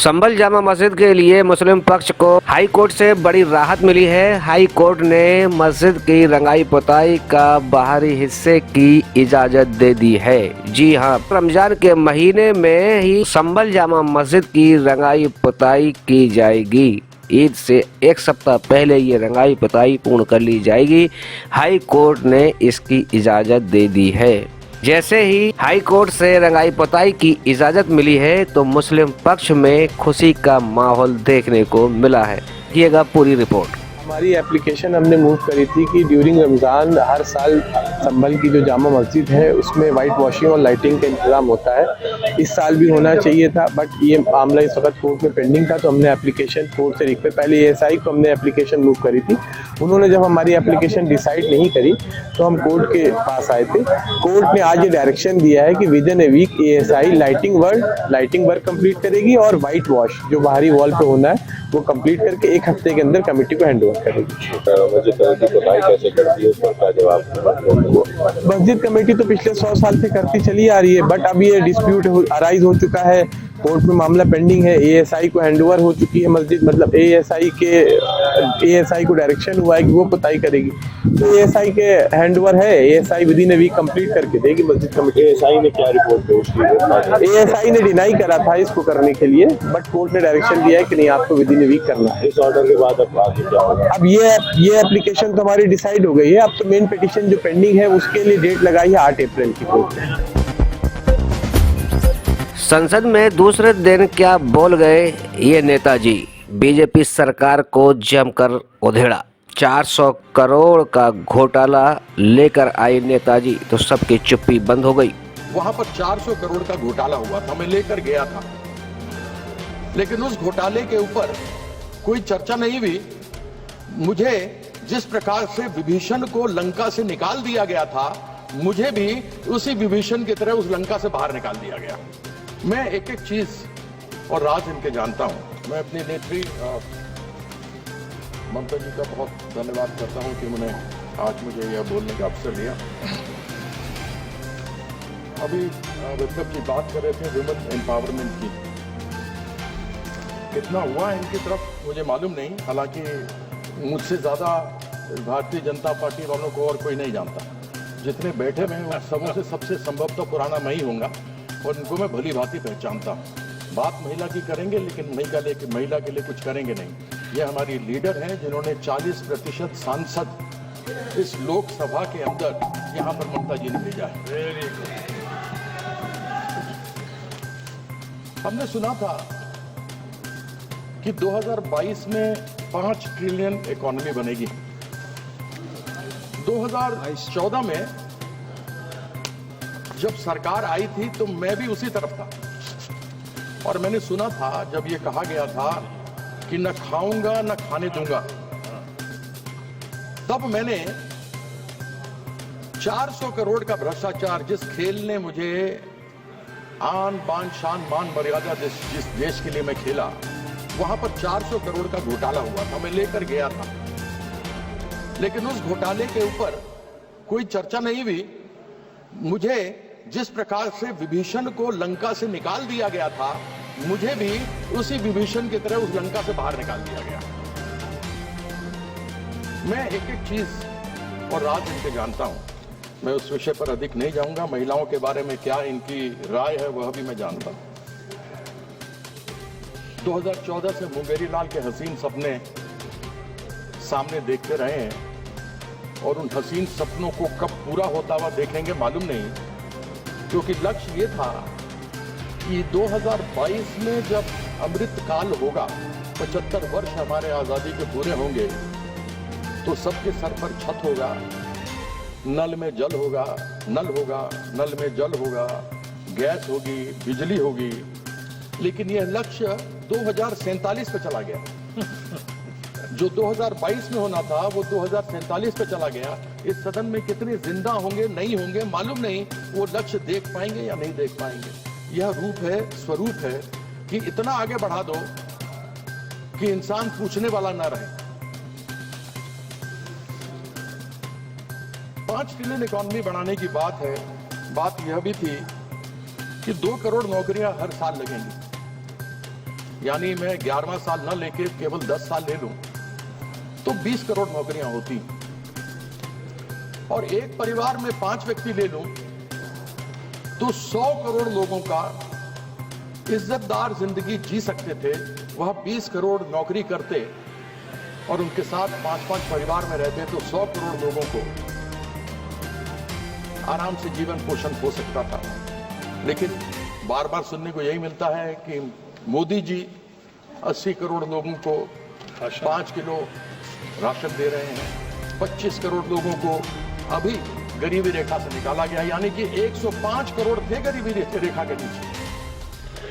संभल जामा मस्जिद के लिए मुस्लिम पक्ष को हाई कोर्ट से बड़ी राहत मिली है। हाई कोर्ट ने मस्जिद की रंगाई पुताई का बाहरी हिस्से की इजाजत दे दी है। जी हां, रमजान के महीने में ही संभल जामा मस्जिद की रंगाई पुताई की जाएगी। ईद से एक सप्ताह पहले ये रंगाई पुताई पूर्ण कर ली जाएगी। हाई कोर्ट ने इसकी इजाजत दे दी है। जैसे ही हाई कोर्ट से रंगाई पुताई की इजाजत मिली है तो मुस्लिम पक्ष में खुशी का माहौल देखने को मिला है। देखिएगा पूरी रिपोर्ट। हमारी एप्लीकेशन हमने मूव करी थी कि ड्यूरिंग रमज़ान हर साल संभल की जो जामा मस्जिद है उसमें वाइट वॉशिंग और लाइटिंग का इंतजाम होता है। इस साल भी होना चाहिए था, बट ये मामला इस वक्त कोर्ट में पेंडिंग था, तो हमने एप्लीकेशन कोर्ट से रिक्वेस्ट, पहले एएसआई को हमने एप्लीकेशन मूव करी थी। उन्होंने जब हमारी एप्लीकेशन डिसाइड नहीं करी तो हम कोर्ट के पास आए थे। कोर्ट ने आज ये डायरेक्शन दिया है कि within a week ASI lighting work complete करेगी और वाइट वॉश जो बाहरी वॉल पे होना है वो कंप्लीट करके एक हफ्ते के अंदर कमेटी को हैंड ओवर करेगी। मस्जिद कमेटी तो पिछले 100 साल से करती चली आ रही है, बट अब ये डिस्प्यूट अराइज हो चुका है, कोर्ट में मामला पेंडिंग है। एएसआई को हैंडओवर हो चुकी है मस्जिद, मतलब एएसआई को डायरेक्शन हुआ है कि वो पुताई करेगी, तो एएसआई के हैंडओवर है। ASI within a week complete करके देगी मस्जिद कमेटी। एएसआई ने क्या रिपोर्ट पेश की? एएसआई ने डिनाई करा था इसको करने के लिए, बट कोर्ट ने डायरेक्शन दिया है कि नहीं, आपको विद इन ए वीक करना है। इस ऑर्डर के बाद अब आगे क्या होगा? अब ये एप्लीकेशन तो हमारी डिसाइड हो गई है। अब तो मेन पिटीशन जो पेंडिंग है उसके लिए डेट लगाई है 8 अप्रैल की कोर्ट ने। संसद में दूसरे दिन क्या बोल गए ये नेताजी। बीजेपी सरकार को जमकर उधेड़ा। 400 करोड़ का घोटाला लेकर आए नेताजी तो सबकी चुप्पी बंद हो गई। वहां पर 400 करोड़ का घोटाला हुआ था, मैं लेकर गया था, लेकिन उस घोटाले के ऊपर कोई चर्चा नहीं हुई। मुझे जिस प्रकार से विभीषण को लंका से निकाल दिया गया था, मुझे भी उसी विभीषण की तरह उस लंका से बाहर निकाल दिया गया। मैं एक एक चीज और राज इनके जानता हूं। मैं अपनी नेत्री ममता जी का बहुत धन्यवाद करता हूं कि उन्होंने आज मुझे यह बोलने का अवसर दिया। अभी विप्लव जी बात कर रहे थे वुमेन एम्पावरमेंट की, कितना हुआ है इनकी तरफ मुझे मालूम नहीं, हालांकि मुझसे ज़्यादा भारतीय जनता पार्टी वालों को और कोई नहीं जानता। जितने बैठे हुए हैं उन सबों से सबसे संभवतः पुराना मैं ही होऊंगा और इनको मैं भली भांति पहचानता हूँ। बात महिला की करेंगे लेकिन महिला के लिए कुछ करेंगे नहीं। ये हमारी लीडर हैं जिन्होंने 40% सांसद इस लोकसभा के अंदर यहाँ पर ममता जी ने भेजा है। हमने सुना था कि 2022 में 5 ट्रिलियन इकोनॉमी बनेगी। 2014 में जब सरकार आई थी तो मैं भी उसी तरफ था और मैंने सुना था जब ये कहा गया था कि न खाऊंगा न खाने दूंगा, तब मैंने 400 करोड़ का भ्रष्टाचार, जिस खेल ने मुझे आन बान शान मान मर्यादा जिस देश के लिए मैं खेला, वहां पर 400 करोड़ का घोटाला हुआ था, मैं लेकर गया था, लेकिन उस घोटाले के ऊपर कोई चर्चा नहीं हुई। मुझे जिस प्रकार से विभीषण को लंका से निकाल दिया गया था, मुझे भी उसी विभीषण की तरह उस लंका से बाहर निकाल दिया गया। मैं एक एक चीज और राज इनके जानता हूं। मैं उस विषय पर अधिक नहीं जाऊंगा। महिलाओं के बारे में क्या इनकी राय है वह भी मैं जानता हूं। 2014 से मुंगेरी लाल के हसीन सपने सामने देखते रहे हैं और उन हसीन सपनों को कब पूरा होता हुआ देखेंगे मालूम नहीं, क्योंकि लक्ष्य ये था कि 2022 में जब अमृत काल होगा, 75 वर्ष हमारे आजादी के पूरे होंगे, तो सबके सर पर छत होगा, नल में जल होगा, नल में जल होगा, गैस होगी, बिजली होगी। लेकिन यह लक्ष्य 2047 पे चला गया। जो 2022 में होना था वो 2047 पे चला गया। इस सदन में कितने जिंदा होंगे नहीं होंगे मालूम नहीं, वो लक्ष्य देख पाएंगे या नहीं देख पाएंगे। यह रूप है, स्वरूप है कि इतना आगे बढ़ा दो कि इंसान पूछने वाला ना रहे। 5 ट्रिलियन इकोनॉमी बढ़ाने की बात है। बात यह भी थी कि 2 करोड़ नौकरियां हर साल लगेंगी। यानी मैं 11वां साल न लेके केवल 10 साल ले लूं तो 20 करोड़ नौकरियां होती, और एक परिवार में 5 व्यक्ति ले लूं तो 100 करोड़ लोगों का इज्जतदार जिंदगी जी सकते थे। वह 20 करोड़ नौकरी करते और उनके साथ 5-5 परिवार में रहते तो 100 करोड़ लोगों को आराम से जीवन पोषण हो सकता था। लेकिन बार बार सुनने को यही मिलता है कि मोदी जी 80 करोड़ लोगों को 5 किलो राशन दे रहे हैं, 25 करोड़ लोगों को अभी गरीबी रेखा से निकाला गया, यानी कि 105 करोड़ थे गरीबी रेखा के नीचे।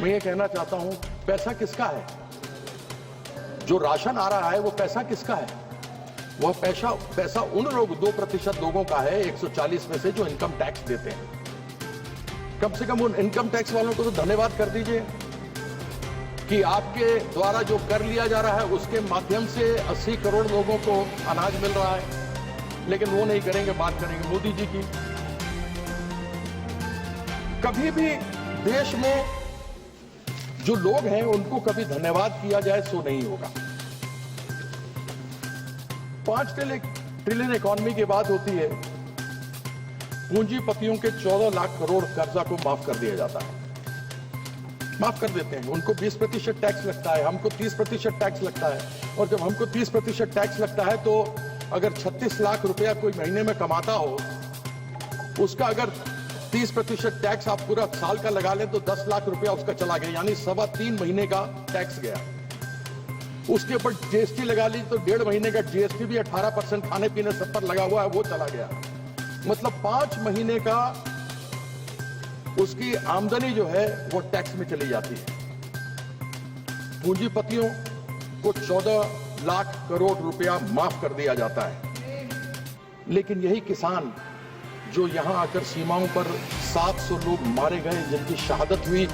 मैं ये कहना चाहता हूं, पैसा किसका है? जो राशन आ रहा है वो पैसा किसका है? वह पैसा उन लोग 2% लोगों का है 140 में से जो इनकम टैक्स देते हैं। कम से कम उन इनकम टैक्स वालों को तो धन्यवाद कर दीजिए कि आपके द्वारा जो कर लिया जा रहा है उसके माध्यम से 80 करोड़ लोगों को अनाज मिल रहा है। लेकिन वो नहीं करेंगे, बात करेंगे मोदी जी की। कभी भी देश में जो लोग हैं उनको कभी धन्यवाद किया जाए सो नहीं होगा। 5 ट्रिलियन इकॉनमी की बात होती है, पूंजीपतियों के 14 लाख करोड़ कर्जा को माफ कर दिया जाता है, माफ कर देते हैं। उनको 20% टैक्स लगता है, हमको 30% टैक्स लगता है। और जब हमको 30% टैक्स लगता है तो अगर 36 लाख रुपया कोई महीने में कमाता हो, उसका अगर 30% टैक्स आप पूरा साल का लगा लें तो 10 लाख रुपया उसका चला गया, यानी 3.25 महीने का टैक्स गया। उसके ऊपर जीएसटी लगा ली तो 1.5 महीने का जीएसटी भी 18% खाने पीने सब पर लगा हुआ है, वो चला गया। मतलब 5 महीने का उसकी आमदनी जो है वो टैक्स में चली जाती है। पूंजीपतियों को 14 लाख करोड़ रुपया माफ कर दिया जाता है। लेकिन यही किसान जो यहां आकर सीमाओं पर 700 लोग मारे गए, जिनकी शहादत हुई,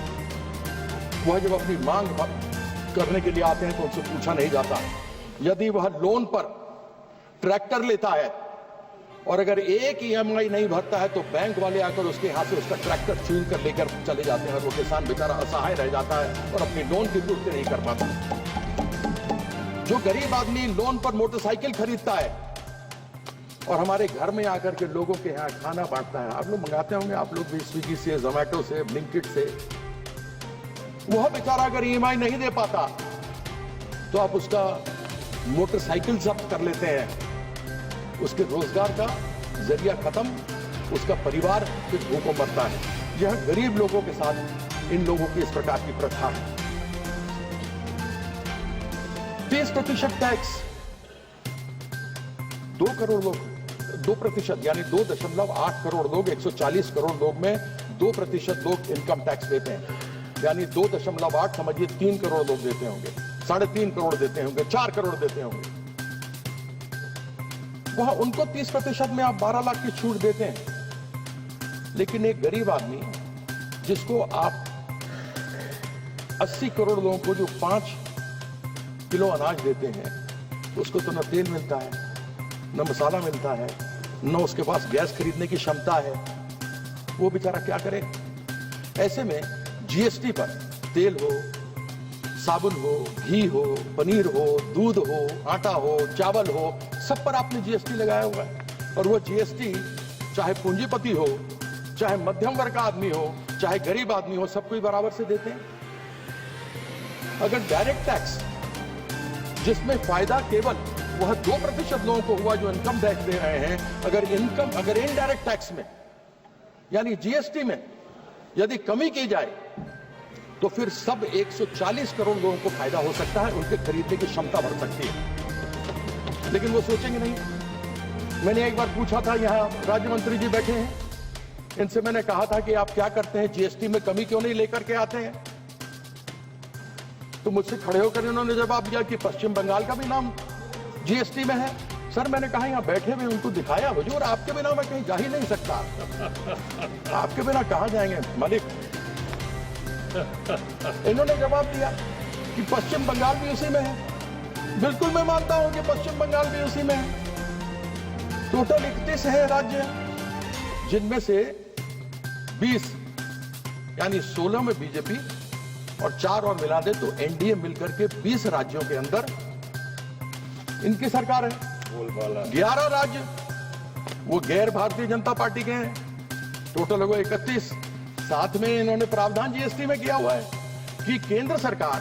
वह जब अपनी मांग करने के लिए आते हैं तो उनसे पूछा नहीं जाता। यदि वह लोन पर ट्रैक्टर लेता है और अगर एक EMI नहीं भरता है तो बैंक वाले आकर उसके हाथ से उसका ट्रैक्टर छीन कर लेकर चले जाते हैं और वो किसान बेचारा असहाय रह जाता है और अपनी लोन की पूर्ति नहीं कर पाता। जो गरीब आदमी लोन पर मोटरसाइकिल खरीदता है और हमारे घर में आकर के लोगों के यहाँ खाना बांटता है, आप लोग मंगाते होंगे, आप लोग भी स्विगी से, जोमेटो से, ब्लिंकिट से, वह बेचारा अगर EMI नहीं दे पाता तो आप उसका मोटरसाइकिल जब्त कर लेते हैं, उसके रोजगार का जरिया खत्म, उसका परिवार फिर भूखों मरता है। यह गरीब लोगों के साथ इन लोगों की इस प्रकार की प्रथा है। 30% टैक्स, 2 करोड़ लोग, 2% यानी 2.8 करोड़ लोग, 140 करोड़ लोग में 2% लोग इनकम टैक्स देते हैं, यानी 2.8 समझिए 3 करोड़ लोग देते होंगे, 3.5 करोड़ देते होंगे, 4 करोड़ देते होंगे। वह उनको 30% में आप 12 लाख की छूट देते हैं। लेकिन एक गरीब आदमी जिसको आप 80 करोड़ लोगों को जो 5 किलो अनाज देते हैं, उसको तो न तेल मिलता है, न मसाला मिलता है, न उसके पास गैस खरीदने की क्षमता है, वो बेचारा क्या करे। ऐसे में जीएसटी पर तेल हो, साबुन हो, घी हो, पनीर हो, दूध हो, आटा हो, चावल हो, सब पर आपने जीएसटी लगाया हुआ है। और वो जीएसटी चाहे पूंजीपति हो, चाहे मध्यम वर्ग का आदमी हो, चाहे गरीब आदमी हो, सबको ही बराबर से देते हैं। अगर डायरेक्ट टैक्स जिसमें फायदा केवल वह 2% लोगों को हुआ जो इनकम टैक्स दे रहे हैं, अगर इनडायरेक्ट टैक्स में यानी जीएसटी में यदि कमी की जाए तो फिर सब 140 करोड़ लोगों को फायदा हो सकता है, उनके खरीदने की क्षमता बढ़ सकती है। लेकिन वो सोचेंगे नहीं। मैंने एक बार पूछा था, यहां राज्य मंत्री जी बैठे हैं, इनसे मैंने कहा था कि आप क्या करते हैं, जीएसटी में कमी क्यों नहीं लेकर के आते हैं? तो मुझसे खड़े होकर इन्होंने जवाब दिया कि पश्चिम बंगाल का भी नाम जीएसटी में है। सर मैंने कहा यहाँ बैठे हुए उनको दिखाया, हुजूर आपके बिना मैं कहीं जा ही नहीं सकता। आपके बिना कहां जाएंगे मालिक? इन्होंने जवाब दिया कि पश्चिम बंगाल भी उसी में है। बिल्कुल मैं मानता हूं कि पश्चिम बंगाल भी उसी में है। टोटल 31 है राज्य, जिनमें से 20 यानी 16 में बीजेपी और 4 और मिला दे तो एनडीए मिलकर के 20 राज्यों के अंदर इनकी सरकार है। 11 राज्य वो गैर भारतीय जनता पार्टी के हैं, टोटल हो गए 31। साथ में इन्होंने प्रावधान जीएसटी में किया हुआ है कि केंद्र सरकार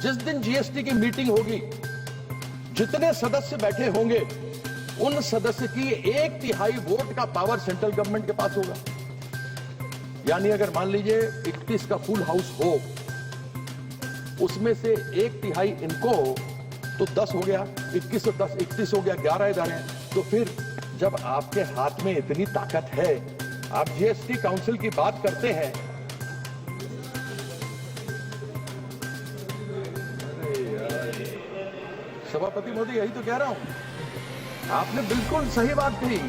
जिस दिन जीएसटी की मीटिंग होगी, जितने सदस्य बैठे होंगे उन सदस्य की 1/3 वोट का पावर सेंट्रल गवर्नमेंट के पास होगा। यानी अगर मान लीजिए 31 का फुल हाउस हो, उसमें से 1/3 इनको हो तो 10 हो गया, 21 और 10 31 हो गया, 11 इधर हैं। तो फिर जब आपके हाथ में इतनी ताकत है, आप जीएसटी काउंसिल की बात करते हैं, सभापति महोदय यही तो कह रहा हूं, आपने बिल्कुल सही बात कही,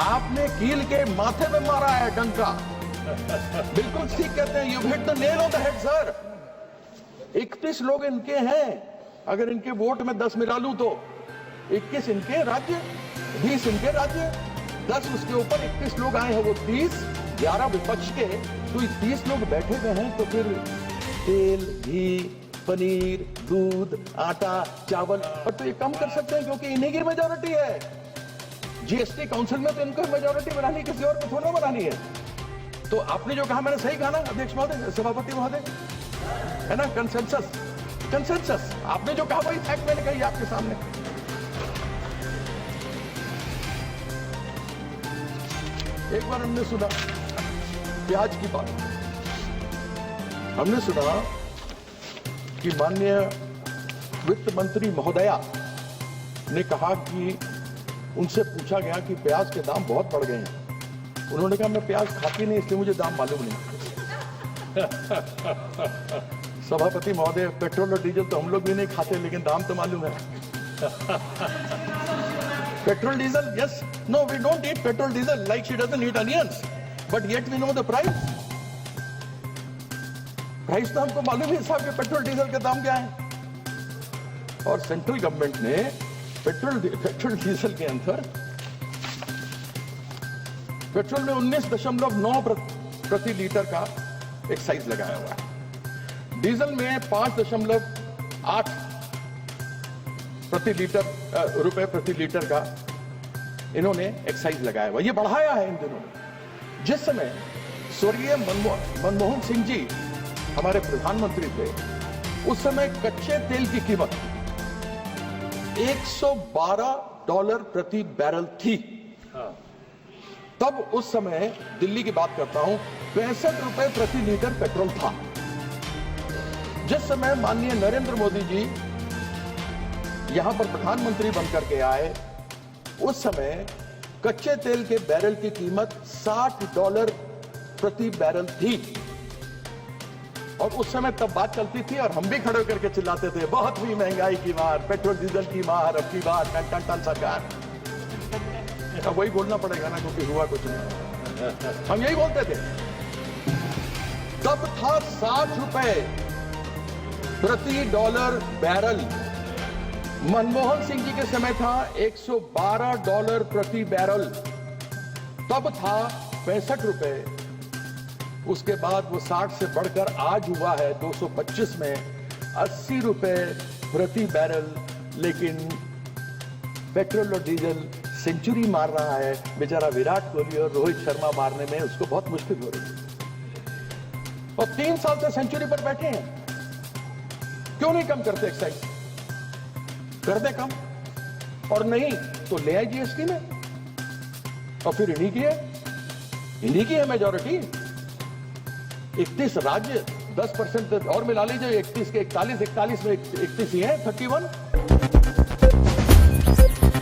आपने कील के माथे में मारा है डंका। बिल्कुल ठीक कहते हैं, you hit the nail on the head sir. 31 लोग इनके हैं, अगर इनके वोट में 10 मिला लूं तो 21 इनके राज्य, 20 इनके राज्य, 10 उसके ऊपर 21 लोग आए हैं, वो 30, 11 विपक्ष के, तो 30 लोग बैठे हुए हैं। तो फिर तेल, घी, पनीर, दूध, आटा, चावल पर तो ये कम कर सकते हैं क्योंकि इन्हीं की मेजोरिटी है। जीएसटी काउंसिल में तो इनको मेजोरिटी बनानी, किसी और को थोड़ा बनानी है। तो आपने जो कहा मैंने सही कहा ना अध्यक्ष महोदय, सभापति महोदय, है ना? कंसेंसस, कंसेंसस, आपने जो कहा वही फैक्ट मैंने कही आपके सामने। एक बार हमने सुना प्याज की बात, हमने सुना कि माननीय वित्त मंत्री महोदया ने कहा कि उनसे पूछा गया कि प्याज के दाम बहुत बढ़ गए हैं। उन्होंने कहा मैं प्याज खाती नहीं इसलिए मुझे दाम मालूम नहीं। सभापति महोदय, पेट्रोल और डीजल तो हम लोग भी नहीं खाते लेकिन दाम तो मालूम है। Petrol diesel, yes, no we don't eat petrol diesel like she doesn't eat onions, but yet we know the price. Price तो हमको मालूम है साहब कि पेट्रोल डीजल के दाम क्या है। और सेंट्रल गवर्नमेंट ने पेट्रोल डीजल के अंदर पेट्रोल में 19.9 प्रति लीटर का एक्साइज लगाया हुआ है, डीजल में 5.8 रुपए प्रति लीटर का इन्होंने एक्साइज लगाया हुआ। ये बढ़ाया है इन दिनों। जिस समय स्वर्गीय मनमोहन सिंह जी हमारे प्रधानमंत्री थे, उस समय कच्चे तेल की कीमत $112 प्रति बैरल थी। तब उस समय दिल्ली की बात करता हूं, 65 रुपए प्रति लीटर पेट्रोल था। जिस समय माननीय नरेंद्र मोदी जी यहां पर प्रधानमंत्री बनकर के आए, उस समय कच्चे तेल के बैरल की कीमत $60 प्रति बैरल थी। और उस समय तब बात चलती थी और हम भी खड़े करके चिल्लाते थे, बहुत हुई महंगाई की मार, पेट्रोल डीजल की मार, अब की बार टन टन टन सरकार। अब वही बोलना पड़ेगा ना क्योंकि हुआ कुछ नहीं। हम यही बोलते थे। तब था 60 रुपए प्रति डॉलर बैरल। मनमोहन सिंह जी के समय था $112 प्रति बैरल। तब था 65 रुपए। उसके बाद वो 60 से बढ़कर आज हुआ है 225 में 80 रुपए प्रति बैरल। लेकिन पेट्रोल और डीजल सेंचुरी मार रहा है। बेचारा विराट कोहली और रोहित शर्मा मारने में उसको बहुत मुश्किल हो रही है। और 3 साल से सेंचुरी पर बैठे हैं। क्यों नहीं कम करते एक्साइज? कर दे कम, और नहीं तो ले आए जीएसटी में। और फिर इन्हीं की है मेजॉरिटी। 31 राज्य 10% और मिला लीजिए, 31 के 41 में 31 ही है, 31।